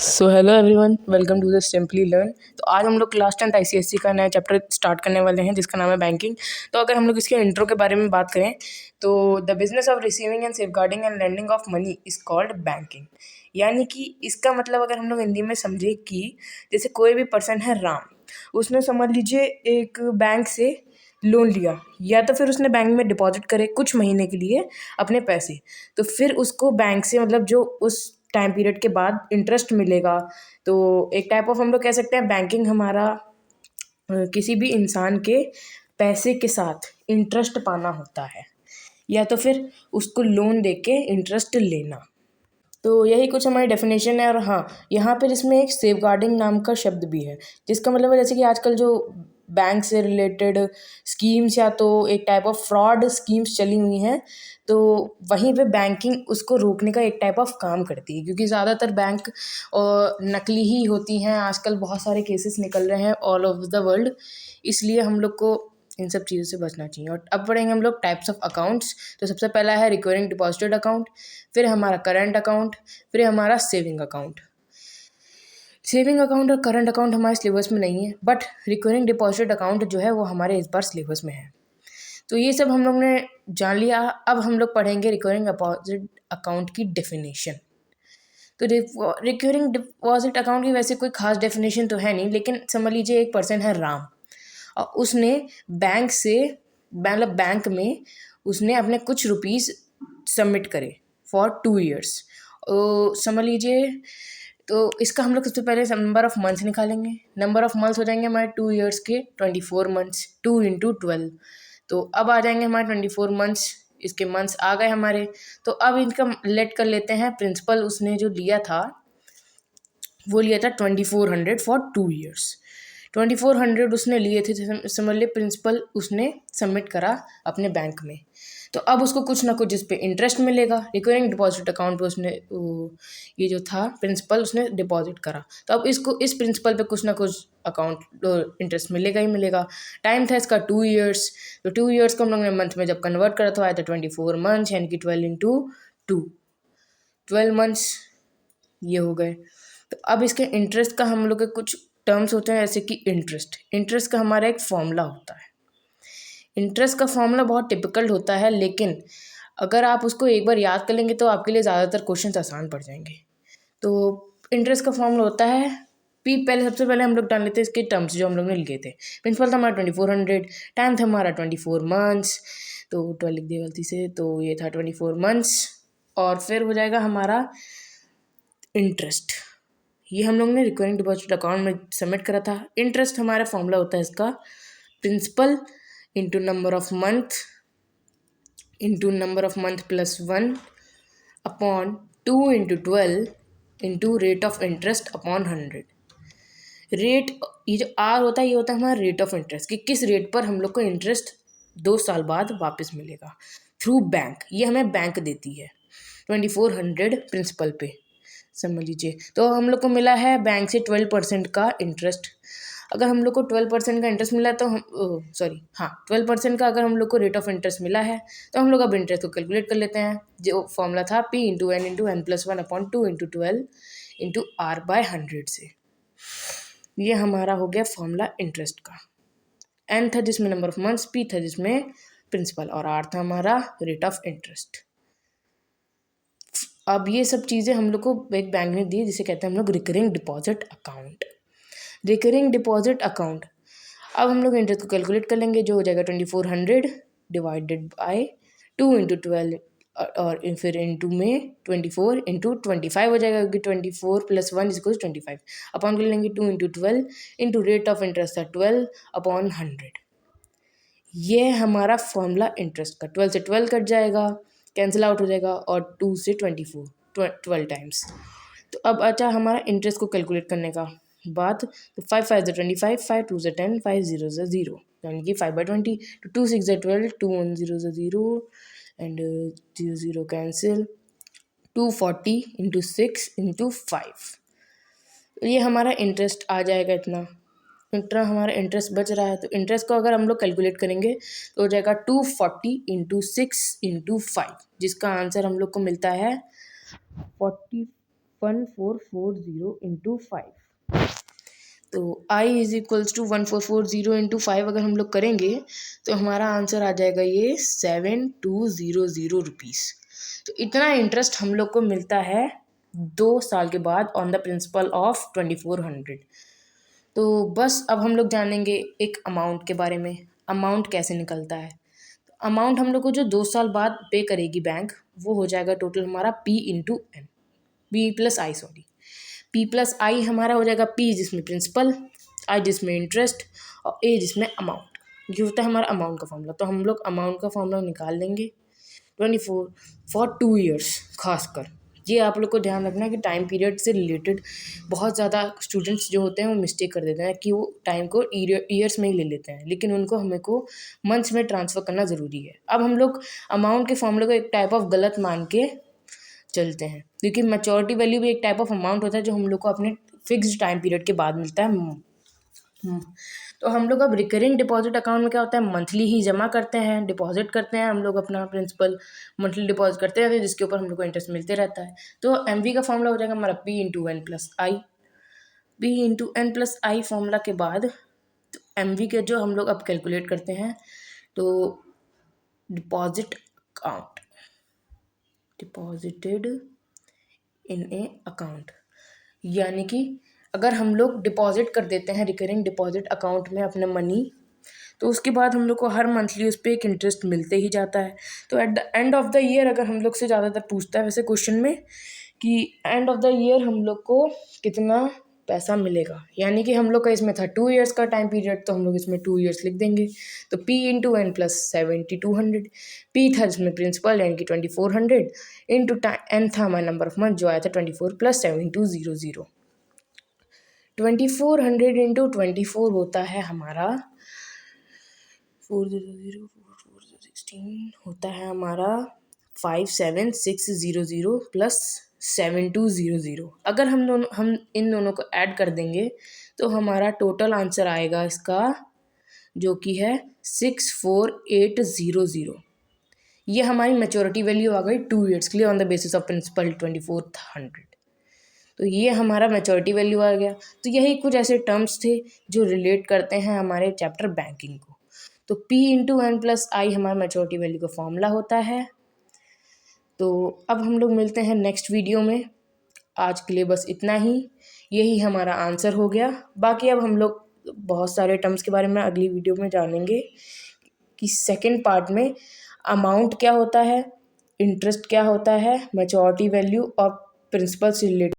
So hello everyone, welcome to the simply learn. तो आज हम लोग क्लास 10th ICSE का नया चैप्टर स्टार्ट करने वाले हैं जिसका नाम है बैंकिंग। तो अगर हम लोग इसके इंट्रो के बारे में बात करें तो the business of receiving end safeguarding and lending of money is called banking. यानी कि इसका मतलब अगर हम लोग हिंदी में समझे कि जैसे कोई भी पर्सन है राम, उसने समझ लीजिए एक बैंक से लोन लिया या तो फिर उसने बैंक में डिपॉजिट करे कुछ महीने के लिए अपने पैसे, तो फिर उसको बैंक से मतलब जो उस टाइम पीरियड के बाद इंटरेस्ट मिलेगा। तो एक टाइप ऑफ हम लोग कह सकते हैं बैंकिंग हमारा किसी भी इंसान के पैसे के साथ इंटरेस्ट पाना होता है या तो फिर उसको लोन दे के इंटरेस्ट लेना। तो यही कुछ हमारी डेफिनेशन है। और हाँ, यहाँ पर इसमें एक सेफगार्डिंग नाम का शब्द भी है जिसका मतलब है जैसे कि आजकल जो बैंक से रिलेटेड स्कीम्स या तो एक टाइप ऑफ फ्रॉड स्कीम्स चली हुई हैं, तो वहीं पे बैंकिंग उसको रोकने का एक टाइप ऑफ काम करती है, क्योंकि ज़्यादातर बैंक नकली ही होती हैं। आजकल बहुत सारे केसेस निकल रहे हैं ऑल ओवर द वर्ल्ड, इसलिए हम लोग को इन सब चीज़ों से बचना चाहिए। और अब पढ़ेंगे हम लोग टाइप्स ऑफ अकाउंट्स। तो सबसे पहला है रिकरिंग डिपॉजिटेड अकाउंट, फिर हमारा करंट अकाउंट, फिर हमारा सेविंग अकाउंट। सेविंग अकाउंट और करंट अकाउंट हमारे सिलेबस में नहीं है, बट रिकरिंग डिपॉजिट अकाउंट जो है वो हमारे इस बार सिलेबस में है। तो ये सब हम लोग ने जान लिया। अब हम लोग पढ़ेंगे रिकरिंग डिपॉजिट अकाउंट की डेफिनेशन। तो रिकरिंग डिपॉजिट अकाउंट की वैसे कोई खास डेफिनेशन तो है नहीं, लेकिन समझ लीजिए एक पर्सन है राम और उसने बैंक से मतलब बैंक में उसने अपने कुछ रुपीस सबमिट करे फॉर 2 years। समझ लीजिए, तो इसका हम लोग सबसे पहले नंबर ऑफ मंथ्स निकालेंगे। नंबर ऑफ मंथ्स हो जाएंगे हमारे 2 years के 24 months, 2 × 12। तो अब आ जाएंगे हमारे 24 months, इसके मंथ्स आ गए हमारे। तो अब इनका लेट कर लेते हैं प्रिंसिपल उसने जो लिया था वो लिया था 2400 फॉर 2 years। 2400 उसने लिए थे, समझ लिए प्रिंसिपल उसने सबमिट करा अपने बैंक में। तो अब उसको कुछ ना कुछ इस पे इंटरेस्ट मिलेगा। रिकरिंग डिपॉजिट अकाउंट पे उसने ये जो था प्रिंसिपल उसने डिपॉजिट करा, तो अब इसको इस प्रिंसिपल पे कुछ ना कुछ अकाउंट इंटरेस्ट मिलेगा ही मिलेगा। टाइम था इसका 2 years। तो 2 years को हम लोग ने मंथ में जब कन्वर्ट करा तो आया था 24 months, यानी कि 12 × 2, 12 months ये हो गए। तो अब इसके इंटरेस्ट का हम लोग के कुछ टर्म्स होते हैं, जैसे कि इंटरेस्ट का हमारा एक फॉर्मूला होता है। इंटरेस्ट का फॉर्मूला बहुत टिपिकल होता है, लेकिन अगर आप उसको एक बार याद कर लेंगे तो आपके लिए ज़्यादातर क्वेश्चन आसान पड़ जाएंगे। तो इंटरेस्ट का फॉर्मूला होता है पी। पहले सबसे पहले हम लोग जान लेते हैं इसके टर्म्स जो हम लोग ने लिए थे। प्रिंसिपल था हमारा 2400, टाइम था हमारा 24 months, तो 12 लिख दिया गलती से, तो ये था 24 months। और फिर हो जाएगा हमारा इंटरेस्ट, ये हम लोग ने रिकरिंग डिपॉजिट अकाउंट में सबमिट करा था। इंटरेस्ट हमारा फॉर्मूला होता है इसका principal into number of month +1 upon 2 × 12 into rate of interest upon 100। Rate, ये जो आर होता है ये होता है हमारा रेट ऑफ इंटरेस्ट, कि किस रेट पर हम लोग को इंटरेस्ट 2 साल बाद वापस मिलेगा थ्रू बैंक। ये हमें बैंक देती है 2400 प्रिंसिपल पे, समझ लीजिए। तो हम लोग को मिला है बैंक से 12% का इंटरेस्ट। अगर हम लोग को 12% का इंटरेस्ट मिला तो हम 12% का अगर हम लोग को रेट ऑफ इंटरेस्ट मिला है तो हम लोग अब इंटरेस्ट को कैलकुलेट कर लेते हैं। जो फॉर्मूला था P × N × N+1 upon 2 × 12 into R/100 से। ये हमारा हो गया फॉर्मूला इंटरेस्ट का। N था जिसमें नंबर ऑफ मंथ्स, P था जिसमें प्रिंसिपल, और R था हमारा रेट ऑफ इंटरेस्ट। अब ये सब चीज़ें हम लोग को एक बैंक ने दी जिसे कहते हैं हम लोग recurring deposit account. Recurring deposit account, अब हम लोग इंटरेस्ट को कैलकुलेट कर लेंगे, जो हो जाएगा 2400 डिवाइडेड बाय 2 × 12 और फिर इंटू में 24 × 25 हो जाएगा, क्योंकि 24 + 1 = 25 अपॉन कर लेंगे 2 × 12 इंटू रेट ऑफ इंटरेस्ट था 12 अपॉन 100। ये हमारा फॉर्मूला इंटरेस्ट का। 12 से 12 कट जाएगा, कैंसिल आउट हो जाएगा, और 2 से 24 12 टाइम्स। तो अब अच्छा हमारा इंटरेस्ट को कैलकुलेट करने का बात। तो 5 × 5 = 25, 5 × 2 = 10, 5 × 0 = 0, यानी कि 5/20। तो 2 × 6 = 12, 2 × 1 = 0 = 0 एंड 0 0 कैंसिल। 240 × 6 × 5, ये हमारा इंटरेस्ट आ जाएगा इतना। हमारा इंटरेस्ट बच रहा है, तो इंटरेस्ट को अगर हम लोग कैलकुलेट करेंगे तो हो जाएगा 240 × 6 × 5, जिसका आंसर हम लोग को मिलता है 45 1440 इंटू 5। तो I is equals to 1440 into 5 अगर हम लोग करेंगे तो हमारा आंसर आ जाएगा ये 7200 रुपीज़। तो इतना इंटरेस्ट हम लोग को मिलता है 2 साल के बाद ऑन द प्रिंसिपल ऑफ 2400। तो बस अब हम लोग जानेंगे एक अमाउंट के बारे में, अमाउंट कैसे निकलता है। तो अमाउंट हम लोग को जो 2 साल बाद पे करेगी बैंक, वो हो जाएगा टोटल हमारा P into N, P plus I sorry, P plus I हमारा हो जाएगा P जिसमें प्रिंसिपल, I जिसमें इंटरेस्ट और A जिसमें अमाउंट। ये होता है हमारा अमाउंट का फॉर्मूला। तो हम लोग अमाउंट का फॉर्मूला निकाल लेंगे 24 फॉर 2 ईयर्स। खासकर ये आप लोग को ध्यान रखना है कि टाइम पीरियड से रिलेटेड बहुत ज़्यादा स्टूडेंट्स जो होते हैं वो मिस्टेक कर देते हैं कि वो टाइम को ईयर्स में ही ले लेते हैं, लेकिन उनको हमें को मंथ्स में ट्रांसफ़र करना ज़रूरी है। अब हम लोग अमाउंट के फॉर्मूले को एक टाइप ऑफ गलत मान के चलते हैं, क्योंकि मैच्योरिटी वैल्यू भी एक टाइप ऑफ अमाउंट होता है जो हम लोग को अपने फिक्स्ड टाइम पीरियड के बाद मिलता है। तो हम लोग अब रिकरिंग डिपॉजिट अकाउंट में क्या होता है, मंथली ही जमा करते हैं, डिपॉजिट करते हैं हम लोग अपना प्रिंसिपल, मंथली डिपॉजिट करते रहते हैं जिसके ऊपर हम लोग को इंटरेस्ट मिलते रहता है। तो एमवी का फॉर्मूला हो जाएगा हमारा P into n plus I. P into n plus I formula के बाद तो एमवी के जो हम लोग अब कैलकुलेट करते हैं, तो deposit account, deposited in A account, यानी कि अगर हम लोग डिपॉजिट कर देते हैं रिकरिंग डिपॉजिट अकाउंट में अपना मनी, तो उसके बाद हम लोग को हर मंथली उस पर एक इंटरेस्ट मिलते ही जाता है। तो at the end of the year अगर हम लोग से ज़्यादातर पूछता है वैसे क्वेश्चन में कि एंड ऑफ द ईयर हम लोग को कितना पैसा मिलेगा, यानी कि हम लोग का इसमें था 2 ईयर्स का टाइम पीरियड, तो हम लोग इसमें 2 ईयर्स लिख देंगे। तो P into n plus 7200, P था जिसमें प्रिंसिपल यानी कि 2400 इंटू एन था हमारा नंबर ऑफ मंथ जो आया था 24 प्लस 7200। 2400 इंटू 24 होता है हमारा 400 होता है हमारा 57600 प्लस 7200। अगर हम इन दोनों को ऐड कर देंगे तो हमारा टोटल आंसर आएगा इसका जो कि है 64800। ये हमारी मैच्योरिटी वैल्यू आ गई 2 ईयर्स के लिए on the basis of principal 2400। तो ये हमारा मैच्योरिटी वैल्यू आ गया। तो यही कुछ ऐसे टर्म्स थे जो रिलेट करते हैं हमारे चैप्टर बैंकिंग को। तो P into n plus I हमारा मैच्योरिटी वैल्यू का फॉर्मूला होता है। तो अब हम लोग मिलते हैं नेक्स्ट वीडियो में। आज के लिए बस इतना ही, यही हमारा आंसर हो गया। बाकी अब हम लोग बहुत सारे टर्म्स के बारे में अगली वीडियो में जानेंगे कि सेकेंड पार्ट में अमाउंट क्या होता है, इंटरेस्ट क्या होता है, मैच्योरिटी वैल्यू और प्रिंसिपल से रिलेटेड